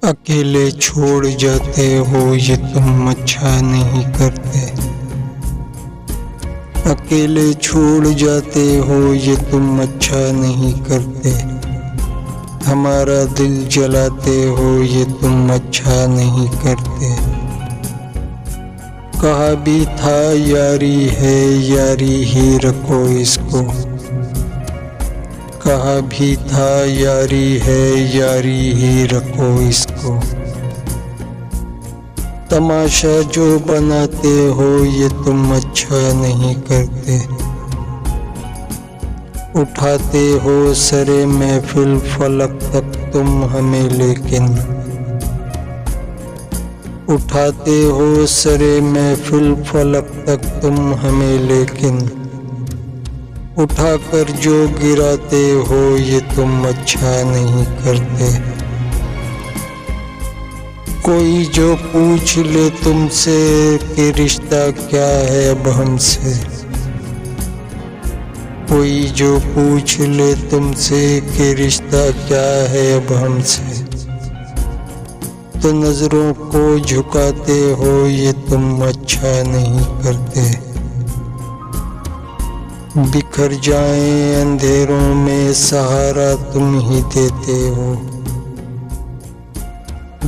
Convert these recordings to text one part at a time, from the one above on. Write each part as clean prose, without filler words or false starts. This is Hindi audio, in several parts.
अकेले छोड़ जाते हो ये तुम अच्छा नहीं करते। अकेले छोड़ जाते हो ये तुम अच्छा नहीं करते। हमारा दिल जलाते हो ये तुम अच्छा नहीं करते। कहा भी था यारी है यारी ही रखो इसको। कहा भी था यारी है यारी ही रखो इसको। तमाशा जो बनाते हो ये तुम अच्छा नहीं करते। उठाते हो सरे महफिल फलक तक तुम हमें लेकिन। उठाते हो सरे महफिल फलक तक तुम हमें लेकिन। उठाकर जो गिराते हो ये तुम अच्छा नहीं करते। कोई जो पूछ ले तुमसे कि रिश्ता क्या है अब हमसे। कोई जो पूछ ले तुमसे कि रिश्ता क्या है अब हमसे। तो नजरों को झुकाते हो ये तुम अच्छा नहीं करते। बिखर जाएं अंधेरों में सहारा तुम ही देते हो।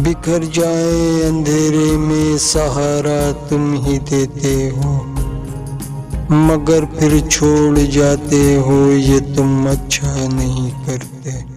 बिखर जाएं अंधेरे में सहारा तुम ही देते हो। मगर फिर छोड़ जाते हो ये तुम अच्छा नहीं करते।